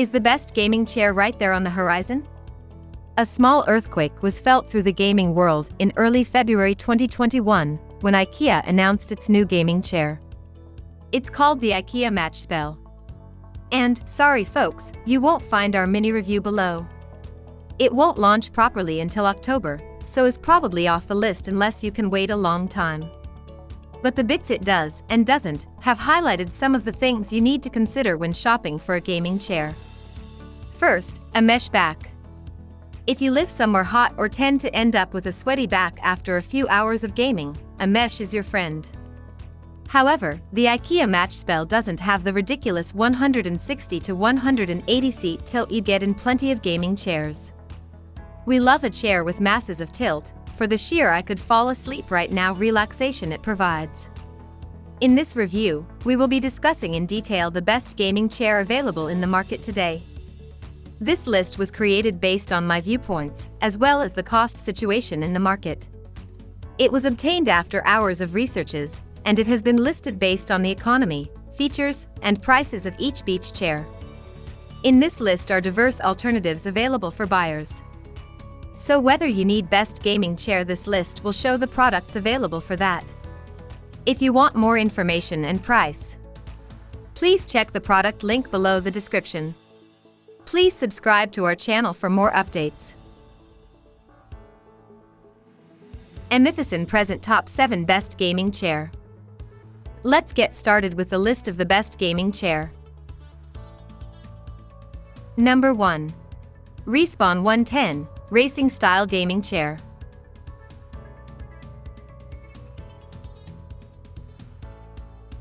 Is the best gaming chair right there on the horizon? A small earthquake was felt through the gaming world in early February 2021 when IKEA announced its new gaming chair. It's called the IKEA Match Spell. And, sorry folks, you won't find our mini review below. It won't launch properly until October, so is probably off the list unless you can wait a long time. But the bits it does and doesn't have highlighted some of the things you need to consider when shopping for a gaming chair. First, a mesh back. If you live somewhere hot or tend to end up with a sweaty back after a few hours of gaming, a mesh is your friend. However, the IKEA Match Spell doesn't have the ridiculous 160 to 180 seat tilt you get in plenty of gaming chairs. We love a chair with masses of tilt, for the sheer I could fall asleep right now relaxation it provides. In this review, we will be discussing in detail the best gaming chair available in the market today. This list was created based on my viewpoints, as well as the cost situation in the market. It was obtained after hours of researches, and it has been listed based on the economy, features, and prices of each beach chair. In this list are diverse alternatives available for buyers. So whether you need best gaming chair, this list will show the products available for that. If you want more information and price, please check the product link below the description. Please subscribe to our channel for more updates. Amethicin present top 7 best gaming chair. Let's get started with the list of the best gaming chair. Number 1. Respawn 110 Racing Style Gaming Chair.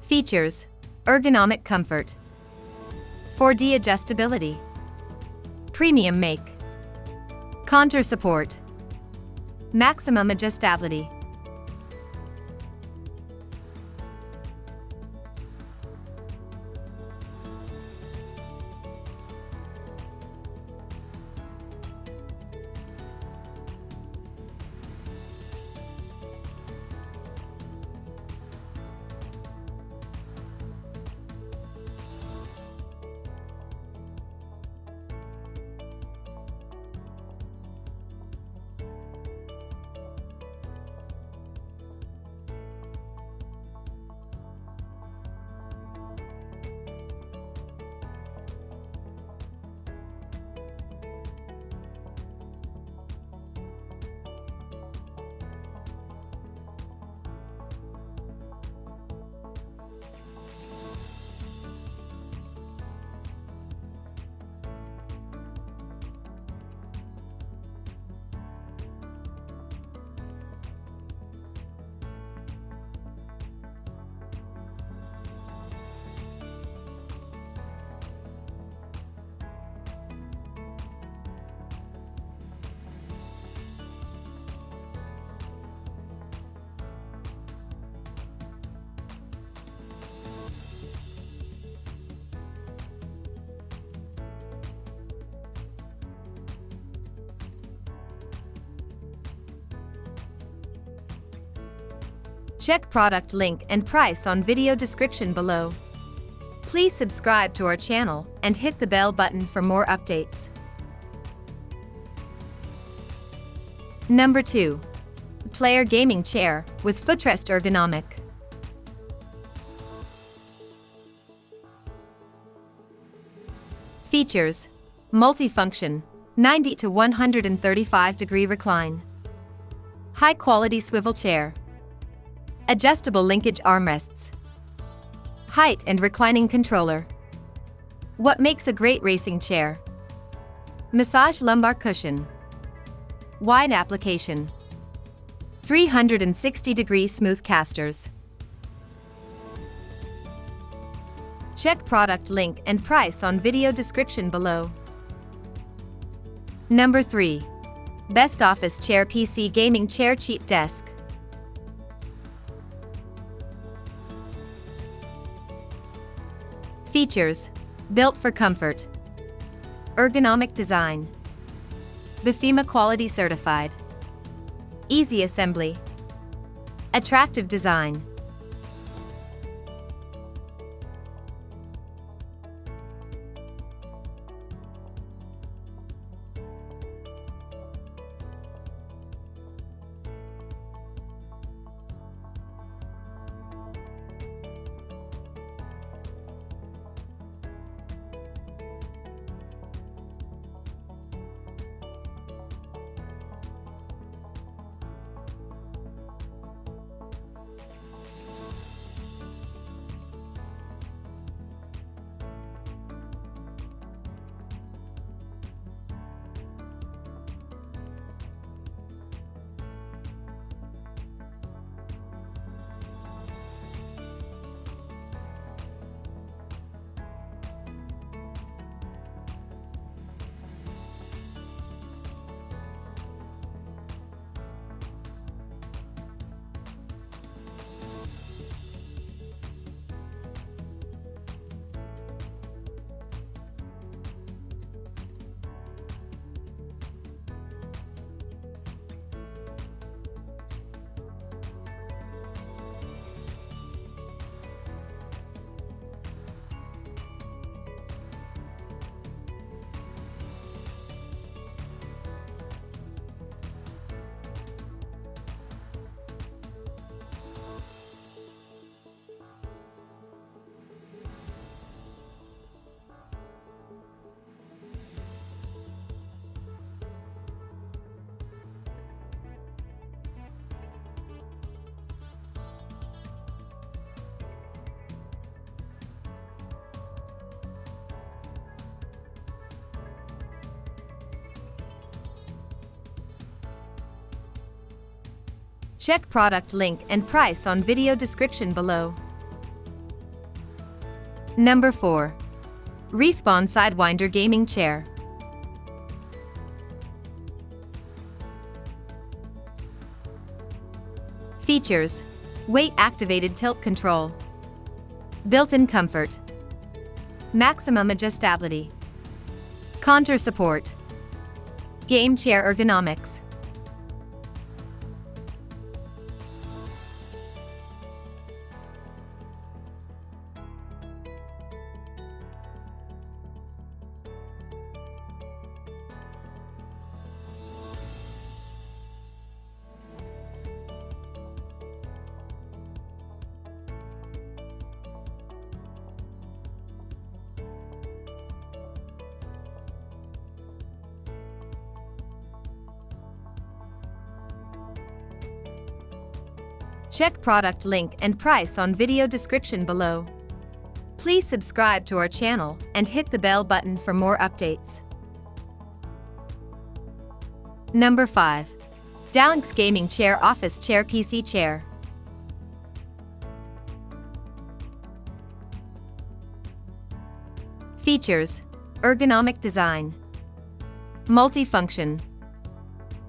Features: ergonomic comfort, 4D adjustability, premium make, contour support, maximum adjustability. Check product link and price on video description below. Please subscribe to our channel and hit the bell button for more updates. Number 2. Player Gaming Chair with Footrest Ergonomic. Features: multifunction, 90 to 135 degree recline, high quality swivel chair, adjustable linkage armrests, height and reclining controller. What makes a great racing chair? Massage lumbar cushion, wide application, 360-degree smooth casters. Check product link and price on video description below. Number 3. BestOffice Chair PC Gaming Chair Cheap Desk. Features: built for comfort, ergonomic design, BIFEMA quality certified, easy assembly, attractive design. Check product link and price on video description below. Number 4. Respawn Sidewinder Gaming Chair. Features: weight-activated tilt control, built-in comfort, maximum adjustability, contour support, game chair ergonomics. Check product link and price on video description below. Please subscribe to our channel and hit the bell button for more updates. Number 5. Dowinx Gaming Chair Office Chair PC Chair. Features: ergonomic design, multifunction,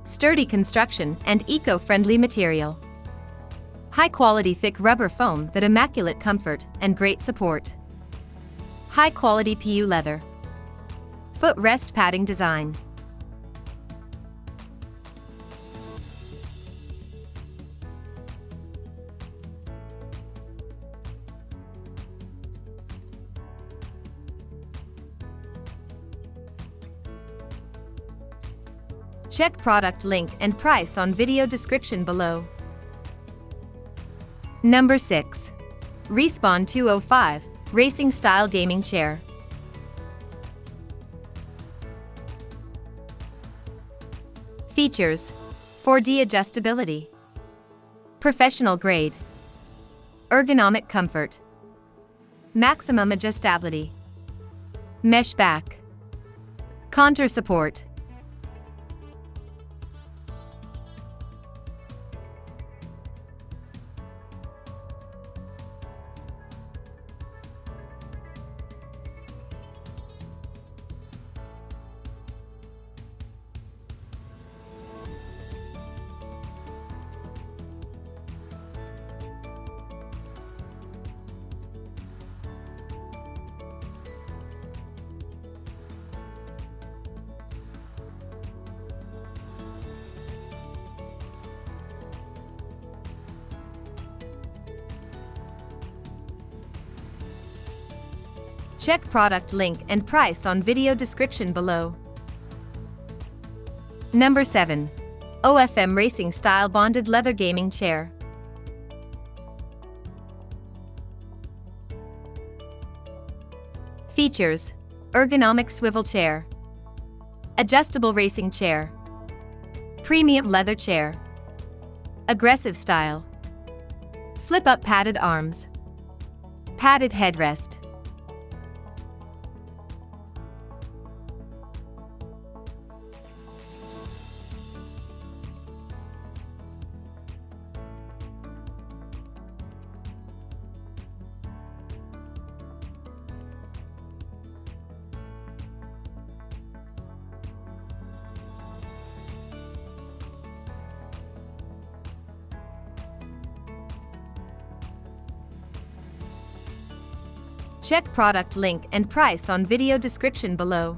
sturdy construction and eco-friendly material. High-quality thick rubber foam that immaculate comfort and great support. High-quality PU leather. Footrest padding design. Check product link and price on video description below. Number 6. Respawn 205 Racing Style Gaming Chair. Features: 4D adjustability, professional grade, ergonomic comfort, maximum adjustability, mesh back, contour support. Check product link and price on video description below. Number 7. OFM Racing Style Bonded Leather Gaming Chair. Features: ergonomic swivel chair, adjustable racing chair, premium leather chair, aggressive style, flip-up padded arms, padded headrest. Check product link and price on video description below.